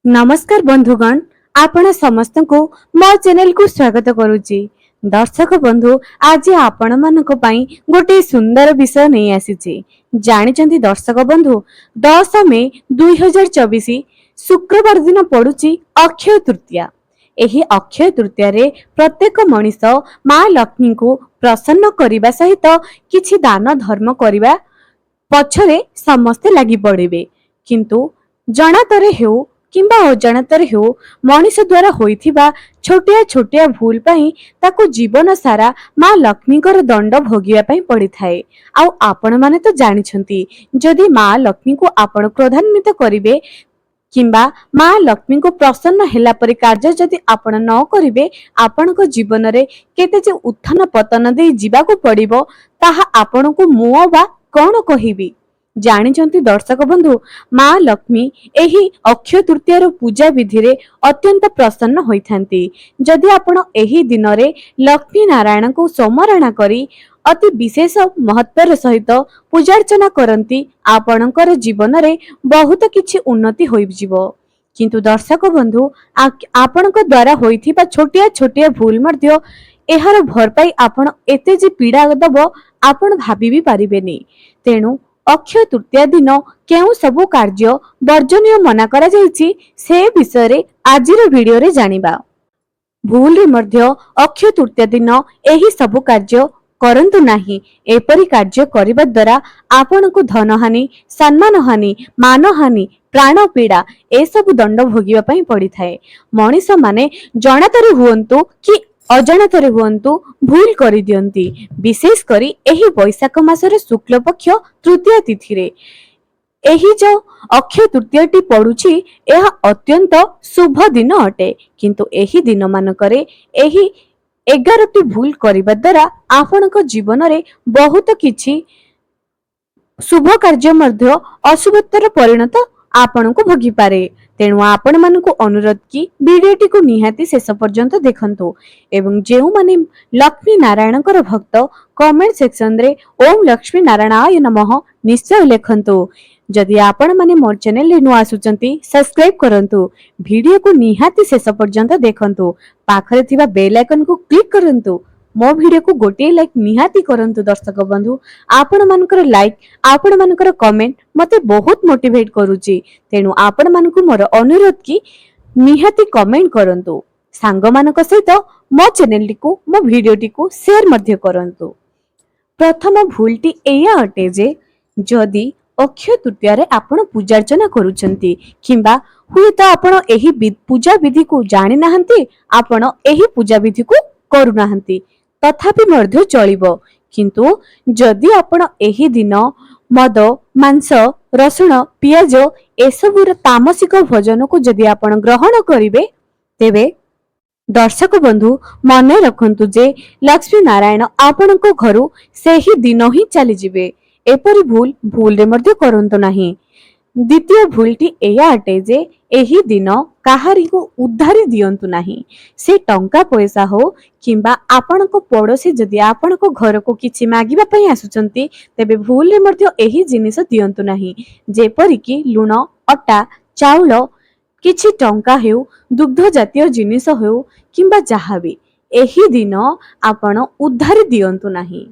नमस्कार बंधुगण, आपण समस्त को मो चैनल को स्वागत करुची। दर्शक बंधु, आज आपण मानक पई गोटे सुंदर विषय नहीं आसीची। जानिचंती दर्शक बंधु, 10 मे 2024 शुक्रवार दिन पड़ुची अक्षय तृतीया। एही अक्षय तृतीया रे प्रत्येक मनीष माँ लक्ष्मी को प्रसन्न करने सहित किछि दान धर्म करने पछरे समस्ते लगी पड़े, किंतु जनातरे हेउ किंबा अजाणତରେ ହେଉ मनीष द्वारा होइथिबा छोटिया छोटिया भूल पई ताको जीवन सारा माँ लक्ष्मीकर दंड भोगिया पई पड़ी थाए। आउ आपण माने तो जानिछंती, जदि माँ लक्ष्मी को आपण क्रोधान्वित करिवे किंबा माँ लक्ष्मी को प्रसन्न हेला परि कार्य जदि आपण न करिवे, आपणको जीवन रे केते जे उत्थान पतन दे जीवाको पड़िबो ताहा आपणको मुओ बा कोन कहिबी। जानिचंती दर्शक बंधु, माँ लक्ष्मी एही अक्षय तृतीयार पूजा विधि रे अत्यंत प्रसन्न होइथांती। जदि आपण एही दिन रे लक्ष्मी नारायण को समरणा करी अति विशेष महत्वर सहित पूजार्चना करंती, आपणकर जीवन रे बहुत किछि उन्नति होई जिवो। किंतु दर्शक बंधु, आपणक द्वारा होइथिबा छोटिया छोटिया भूल मध्य एहार भरपाई आपण एते जे पीड़ा दबो आपण भाबी भी पारिबेनी। तेणु अक्षय तृतीया दिन केउ सबु कार्य वर्जनीय मना करा जायछि से विषय रे आजिर वीडियो रे जानिबा। भूल रे मध्य अक्षय तृतीया दिन एही सबु कार्य करंतु नाही। एपरि कार्य करिबा द्वारा आपनको धन हानि, सम्मान हानि, मान हानि, प्राण पीड़ा ए सब दंड भोगिबा पई पड़ी थाए। मनीष माने जणातरे हुअंतु कि अजाणତରେ हुअंतु भूल करि दियंती। विशेष करी एही वैशाख मासरे शुक्ल पक्ष तृतीया तिथि रे एही जो अक्षय तृतीयाटी पड़ुछि, यह अत्यंत शुभ दिन अटे। किंतु एही दिन मानकरे एही 11टी भूल करिबा द्वारा आपणक जीवन रे बहुत किछि शुभ कार्य मध्य अशुभतर परिणत आपणको भोगी पारे। तेणु आपण मानकु अनुरोध कि वीडियोटी को निहाती शेष पर्यंत देखंतु एवं जेउ माने लक्ष्मी नारायणकर भक्त कमेंट सेक्शन रे ओम लक्ष्मी नारायणाय नमः निश्चय लेखंतु। जदि आपण माने मोर चैनल रे नु आसुचंती सब्सक्राइब करंतु, वीडियो को निहाती शेष पर्यंत देखंतु, पाखरे थिबा बेल आइकन को क्लिक करंतु। मो वीडियो को गोटे लाइक निहाती करंतु। दर्शक बंधु, आपण मानकर लाइक, आपण मानकर कमेंट मते बहुत मोटिवेट करूची। तेणु आपण मानकु मोर अनुरोध कि निहाती कमेंट करंतु, सांग मानक सहित मो चैनल को मो वीडियो को शेयर मध्य करंतु। प्रथम भूलटी एया अटे जे जदि अक्षय तृतीया रे आपण पूजार्चना करूचंती किंबा हुए तो आपण एही पूजा विधि को जानि नाहंती, आपण एही पूजा विधि को करू नाहंती, तथापि मध्य चलिबो। किंतु जदि आपण एही दिन मद, मांस, रसुण, पियाज एसबुर तामसिक भोजन को जदि आपण ग्रहण करिवे, तेबे दर्शक बंधु मने रखंतु जे लक्ष्मी नारायण आपणको घरु सेही दिन ही चली जिवे। एपरि भूल रे मध्य करंतु नाही। द्वितीय भूलटी एया अटे जे एही दिन काहारी को उद्धारी दियंतु नाही। से टंका पैसा हो किंबा आपणको पड़ोसी जदि आपणको घर को किछि मागिबा पई आसुचंती, तेबे भूल रे मध्य एही जिनिस दियंतु नाही। जेपरि कि लुण, अटा, चाउल, किछि टंका हेउ, दुग्ध जातीय जिनिस हेउ किंबा जाहाबी एही दिन आपण उद्धारी दियंतु नाही।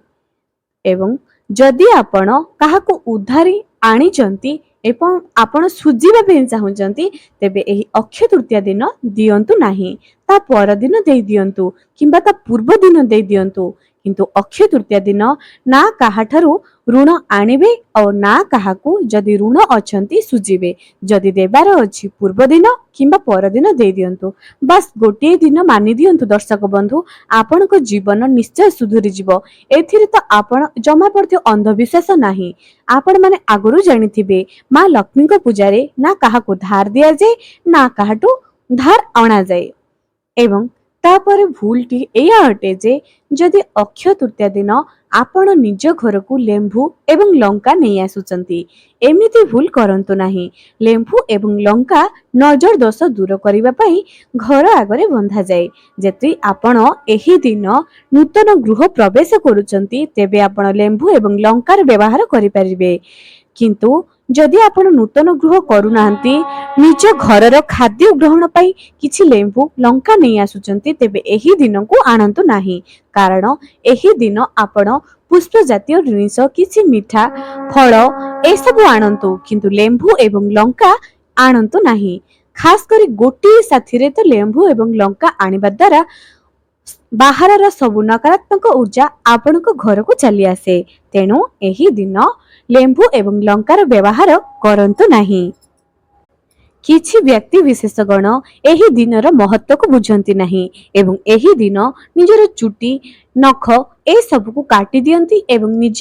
एवं जदि आपण काहाको उद्धारी आनिचंती एवं आपण सुजीबा पे चाहूचंती, तेबे एही अक्षय तृतीया दिन दियंतु नाही। ता पर दिन दे दियंतु किंबा ता पूर्व दिन दे दियंतु। किंतु अक्षय तृतीया दिन ना काहाठारु ऋण आनिबे और ना काहाकू जदि ऋण अछंती सुजीबे। जदि देबार अछि पूर्व दिन किंबा पर दिन दे दियंतु। बस गोटे दिन मानि दियंतु। दर्शक बंधु, आपणको जीवन निश्चय सुधुरी जिवो। एथिरे तो आपण जमा पड़थि अंधविश्वास नाही। आपण माने आगुरु जानिथिबे माँ लक्ष्मी को पूजा रे ना काहाकू धार दिया जाए, ना काहाटू धार आना जाए। एवं तापर भूलटी एया अटे जे जदि अक्षय तृतीया दिन आपण निज घर को लेंबू एवं लंका नहीं आसुचंती, एमिति भूल करंतु नाही। लेंबू एवं लंका नजर दोष दूर करिबा पई घर आगरे बंधा जाए। जति आपण एही दिन नूतन गृह प्रवेश करूचंती, तेबे आपण लेंबू एवं लंकार व्यवहार करि परिबे। କିନ୍ତୁ ଯଦି ଆପଣ ନୂତନ ଗୃହ କରୁନାହାନ୍ତି, ନିଜ ଘରର ଖାଦ୍ୟ ଗ୍ରହଣ ପାଇଁ କିଛି ଲେମ୍ବୁ ଲଙ୍କା ନେଇ ଆସୁଛନ୍ତି, ତେବେ ଏହି ଦିନକୁ ଆଣନ୍ତୁ ନାହିଁ। କାରଣ ଏହି ଦିନ ଆପଣ ପୁଷ୍ପ ଜାତୀୟ ଜିନିଷ, କିଛି ମିଠା ଫଳ ଏସବୁ ଆଣନ୍ତୁ, କିନ୍ତୁ ଲେମ୍ବୁ ଏବଂ ଲଙ୍କା ଆଣନ୍ତୁ ନାହିଁ। ଖାସ କରି ଗୋଟିଏ ସାଥିରେ ତ ଲେମ୍ବୁ ଏବଂ ଲଙ୍କା ଆଣିବା ଦ୍ୱାରା ବାହାରର ସବୁ ନକାରାତ୍ମକ ଊର୍ଜା ଆପଣଙ୍କ ଘରକୁ ଚାଲି ଆସେ। ତେଣୁ ଏହି ଦିନ ଲେମ୍ବୁ ଏବଂ ଲଙ୍କାର ବ୍ୟବହାର କରନ୍ତୁ ନାହିଁ। କିଛି ବ୍ୟକ୍ତି ବିଶେଷଗଣ ଏହି ଦିନର ମହତ୍ତ୍ୱକୁ ବୁଝନ୍ତି ନାହିଁ ଏବଂ ଏହି ଦିନ ନିଜର ଚୁଟି ନଖ ଏସବୁକୁ କାଟି ଦିଅନ୍ତି ଏବଂ ନିଜ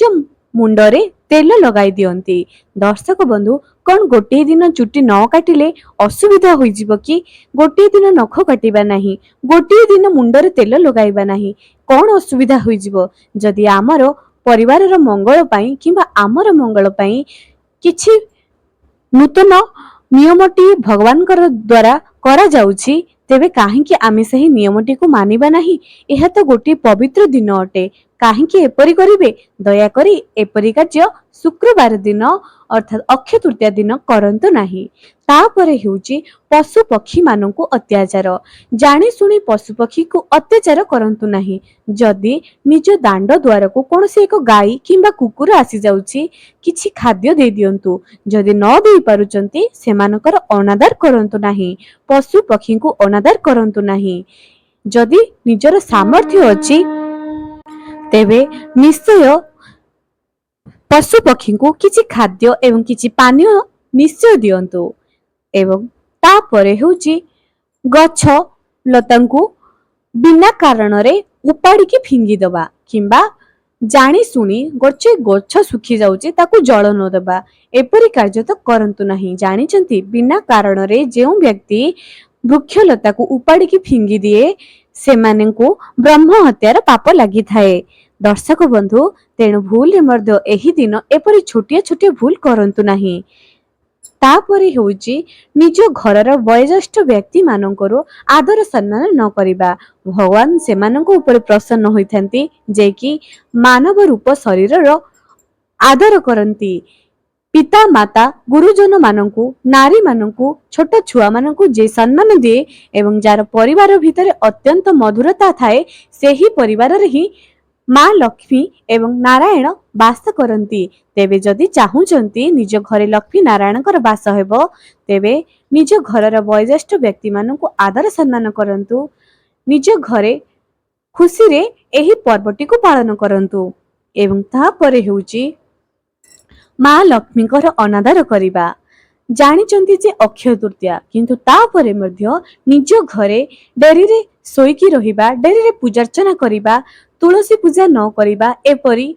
ମୁଣ୍ଡରେ ତେଲ ଲଗାଇ ଦିଅନ୍ତି। ଦର୍ଶକ ବନ୍ଧୁ, କଣ ଗୋଟିଏ ଦିନ ଚୁଟି ନ କାଟିଲେ ଅସୁବିଧା ହୋଇଯିବ କି? ଗୋଟିଏ ଦିନ ନଖ କାଟିବା ନାହିଁ, ଗୋଟିଏ ଦିନ ମୁଣ୍ଡରେ ତେଲ ଲଗାଇବା ନାହିଁ, କଣ ଅସୁବିଧା ହୋଇଯିବ? ଯଦି ଆମର ପରିବାରର ମଙ୍ଗଳ ପାଇଁ କିମ୍ବା ଆମର ମଙ୍ଗଳ ପାଇଁ କିଛି ନୂତନ ନିୟମଟି ଭଗବାନଙ୍କର ଦ୍ୱାରା କରାଯାଉଛି, ତେବେ କାହିଁକି ଆମେ ସେହି ନିୟମଟିକୁ ମାନିବା ନାହିଁ? ଏହା ତ ଗୋଟିଏ ପବିତ୍ର ଦିନ ଅଟେ। କାହିଁକି ଏପରି କରିବେ? ଦୟାକରି ଏପରି କାର୍ଯ୍ୟ ଶୁକ୍ରବାର ଦିନ ଅର୍ଥାତ୍ ଅକ୍ଷୟ ତୃତୀୟା ଦିନ କରନ୍ତୁ ନାହିଁ। ତାପରେ ହେଉଛି ପଶୁ ପକ୍ଷୀ ମାନଙ୍କୁ ଅତ୍ୟାଚାର। ଜାଣି ଶୁଣି ପଶୁ ପକ୍ଷୀକୁ ଅତ୍ୟାଚାର କରନ୍ତୁ ନାହିଁ। ଯଦି ନିଜ ଦାଣ୍ଡ ଦ୍ୱାରକୁ କୌଣସି ଏକ ଗାଈ କିମ୍ବା କୁକୁର ଆସିଯାଉଛି, କିଛି ଖାଦ୍ୟ ଦେଇ ଦିଅନ୍ତୁ। ଯଦି ନ ଦେଇ ପାରୁଛନ୍ତି, ସେମାନଙ୍କର ଅନାଦର କରନ୍ତୁ ନାହିଁ। ପଶୁ ପକ୍ଷୀଙ୍କୁ ଅନାଦର କରନ୍ତୁ ନାହିଁ। ଯଦି ନିଜର ସାମର୍ଥ୍ୟ ଅଛି, ତେବେ ନିଶ୍ଚୟ ପଶୁ ପକ୍ଷୀଙ୍କୁ କିଛି ଖାଦ୍ୟ ଏବଂ କିଛି ପାନୀୟ ନିଶ୍ଚୟ ଦିଅନ୍ତୁ। ଏବଂ ତାପରେ ହେଉଛି ଗଛ ଲତାଙ୍କୁ ବିନା କାରଣରେ ଉପାଡ଼ିକି ଫିଙ୍ଗିଦବା କିମ୍ବା ଜାଣି ଶୁଣି ଗଛ ଶୁଖି ଯାଉଛି ତାକୁ ଜଳ ନ ଦେବା, ଏପରି କାର୍ଯ୍ୟ ତ କରନ୍ତୁ ନାହିଁ। ଜାଣିଛନ୍ତି, ବିନା କାରଣରେ ଯେଉଁ ବ୍ୟକ୍ତି ବୃକ୍ଷଲତାକୁ ଉପାଡ଼ିକି ଫିଙ୍ଗି ଦିଏ, ସେମାନଙ୍କୁ ବ୍ରହ୍ମ ହତ୍ୟାର ପାପ ଲାଗିଥାଏ। ଦର୍ଶକ ବନ୍ଧୁ, ତେଣୁ ଭୁଲରେ ମଧ୍ୟ ଏହି ଦିନ ଏପରି ଛୋଟିଆ ଛୋଟିଆ ଭୁଲ କରନ୍ତୁ ନାହିଁ। ତାପରେ ହେଉଛି ନିଜ ଘରର ବୟୋଜ୍ୟେଷ୍ଠ ବ୍ୟକ୍ତି ମାନଙ୍କର ଆଦର ସମ୍ମାନ ନ କରିବା। ଭଗବାନ ସେମାନଙ୍କ ଉପରେ ପ୍ରସନ୍ନ ହୋଇଥାନ୍ତି ଯେ କି ମାନବ ରୂପ ଶରୀରର ଆଦର କରନ୍ତି। ପିତା ମାତା ଗୁରୁଜନ ମାନଙ୍କୁ, ନାରୀ ମାନଙ୍କୁ, ଛୋଟ ଛୁଆ ମାନଙ୍କୁ ଯେ ସମ୍ମାନ ଦିଏ ଏବଂ ଯାହାର ପରିବାର ଭିତରେ ଅତ୍ୟନ୍ତ ମଧୁରତା ଥାଏ, ସେହି ପରିବାରରେ ହିଁ ମା ଲକ୍ଷ୍ମୀ ଏବଂ ନାରାୟଣ ବାସ କରନ୍ତି। ତେବେ ଯଦି ଚାହୁଁଛନ୍ତି ନିଜ ଘରେ ଲକ୍ଷ୍ମୀ ନାରାୟଣଙ୍କର ବାସ ହେବ, ତେବେ ନିଜ ଘରର ବୟୋଜ୍ୟେଷ୍ଠ ବ୍ୟକ୍ତି ମାନଙ୍କୁ ଆଦର ସମ୍ମାନ କରନ୍ତୁ। ନିଜ ଘରେ ଖୁସିରେ ଏହି ପର୍ବଟିକୁ ପାଳନ କରନ୍ତୁ। ଏବଂ ତାପରେ ହେଉଛି ମା ଲକ୍ଷ୍ମୀଙ୍କର ଅନାଦର କରିବା। ଜାଣିଛନ୍ତି ଯେ ଅକ୍ଷୟ ତୃତୀୟା, କିନ୍ତୁ ତାପରେ ମଧ୍ୟ ନିଜ ଘରେ ଡେରିରେ ଶୋଇକି ରହିବା, ଡେରିରେ ପୂଜାର୍ଚ୍ଚନା କରିବା, ତୁଳସୀ ପୂଜା ନ କରିବା, ଏପରି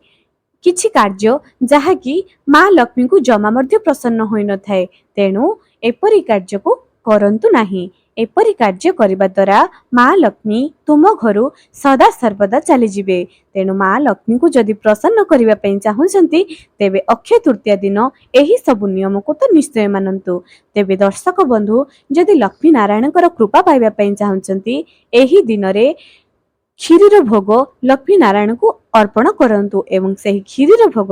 କିଛି କାର୍ଯ୍ୟ ଯାହାକି ମା ଲକ୍ଷ୍ମୀଙ୍କୁ ଜମା ମଧ୍ୟ ପ୍ରସନ୍ନ ହୋଇନଥାଏ। ତେଣୁ ଏପରି କାର୍ଯ୍ୟକୁ କରନ୍ତୁ ନାହିଁ। ଏପରି କାର୍ଯ୍ୟ କରିବା ଦ୍ୱାରା ମା ଲକ୍ଷ୍ମୀ ତୁମ ଘରୁ ସଦା ସର୍ବଦା ଚାଲିଯିବେ। ତେଣୁ ମା ଲକ୍ଷ୍ମୀଙ୍କୁ ଯଦି ପ୍ରସନ୍ନ କରିବା ପାଇଁ ଚାହୁଁଛନ୍ତି, ତେବେ ଅକ୍ଷୟ ତୃତୀୟା ଦିନ ଏହି ସବୁ ନିୟମକୁ ତ ନିଶ୍ଚୟ ମାନନ୍ତୁ। ତେବେ ଦର୍ଶକ ବନ୍ଧୁ, ଯଦି ଲକ୍ଷ୍ମୀ ନାରାୟଣଙ୍କର କୃପା ପାଇବା ପାଇଁ ଚାହୁଁଛନ୍ତି, ଏହି ଦିନରେ କ୍ଷୀରିର ଭୋଗ ଲକ୍ଷ୍ମୀ ନାରାୟଣଙ୍କୁ ଅର୍ପଣ କରନ୍ତୁ ଏବଂ ସେହି କ୍ଷୀରିର ଭୋଗ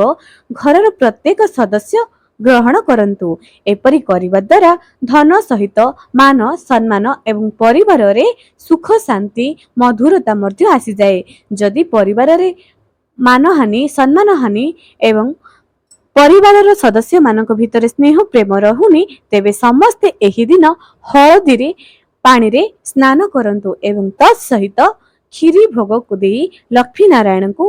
ଘରର ପ୍ରତ୍ୟେକ ସଦସ୍ୟ ଗ୍ରହଣ କରନ୍ତୁ। ଏପରି କରିବା ଦ୍ୱାରା ଧନ ସହିତ ମାନ ସମ୍ମାନ ଏବଂ ପରିବାରରେ ସୁଖ ଶାନ୍ତି ମଧୁରତା ମଧ୍ୟ ଆସିଯାଏ। ଯଦି ପରିବାରରେ ମାନହାନି, ସମ୍ମାନ ହାନି ଏବଂ ପରିବାରର ସଦସ୍ୟମାନଙ୍କ ଭିତରେ ସ୍ନେହ ପ୍ରେମ ରହୁନି, ତେବେ ସମସ୍ତେ ଏହି ଦିନ ହଳଦୀରେ ପାଣିରେ ସ୍ନାନ କରନ୍ତୁ ଏବଂ ତତ୍ ସହିତ କ୍ଷୀରି ଭୋଗକୁ ଦେଇ ଲକ୍ଷ୍ମୀ ନାରାୟଣଙ୍କୁ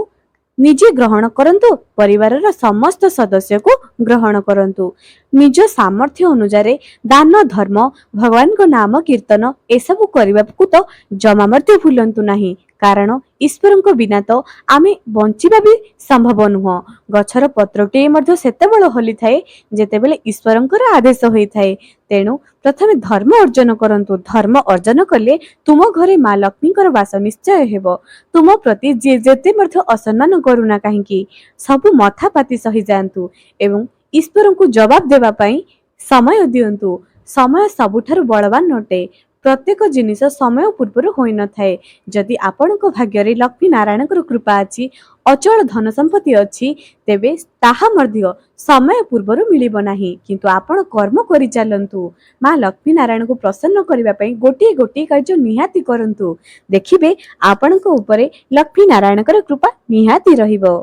ନିଜେ ଗ୍ରହଣ କରନ୍ତୁ, ପରିବାରର ସମସ୍ତ ସଦସ୍ୟକୁ ଗ୍ରହଣ କରନ୍ତୁ। ନିଜ ସାମର୍ଥ୍ୟ ଅନୁସାରେ ଦାନ ଧର୍ମ, ଭଗବାନଙ୍କ ନାମ କୀର୍ତ୍ତନ ଏସବୁ କରିବାକୁ ତ ଜମା ମଧ୍ୟ ଭୁଲନ୍ତୁ ନାହିଁ। କାରଣ ଈଶ୍ୱରଙ୍କ ବିନା ତ ଆମେ ବଞ୍ଚିବା ବି ସମ୍ଭବ ନୁହଁ। ଗଛର ପତ୍ରଟିଏ ମଧ୍ୟ ସେତେବେଳେ ହଲିଥାଏ ଯେତେବେଳେ ଈଶ୍ୱରଙ୍କର ଆଦେଶ ହୋଇଥାଏ। ତେଣୁ ପ୍ରଥମେ ଧର୍ମ ଅର୍ଜନ କରନ୍ତୁ। ଧର୍ମ ଅର୍ଜନ କଲେ ତୁମ ଘରେ ମା ଲକ୍ଷ୍ମୀଙ୍କର ବାସ ନିଶ୍ଚୟ ହେବ। ତୁମ ପ୍ରତି ଯିଏ ଯେତେ ମଧ୍ୟ ଅସମ୍ମାନ କରୁନା କାହିଁକି, ସବୁ ମଥା ପାତି ସହିଯାଆନ୍ତୁ ଏବଂ ଈଶ୍ୱରଙ୍କୁ ଜବାବ ଦେବା ପାଇଁ ସମୟ ଦିଅନ୍ତୁ। ସମୟ ସବୁଠାରୁ ବଳବାନ ଅଟେ। प्रत्येक जिनिस समय पूर्व होई न थाए। जदि आपणक भाग्ୟରେ लक्ष्मी नारायणଙ୍କର कृपा अछि, अचल धन संपत्ति अछि, तेबे ताहा मध्य समय पूर्वरु मिलिब नाही। किंतु आपण कर्म करि चालंतु। मां लक्ष्मी नारायणଙ୍କୁ प्रसन्न କରିବା ପାଇଁ गोटी गोटी कार्य निहाती करंतु। देखिबे आपणक उपरे लक्ष्मी नारायणଙ୍କର कृपा निहाती रहिबो।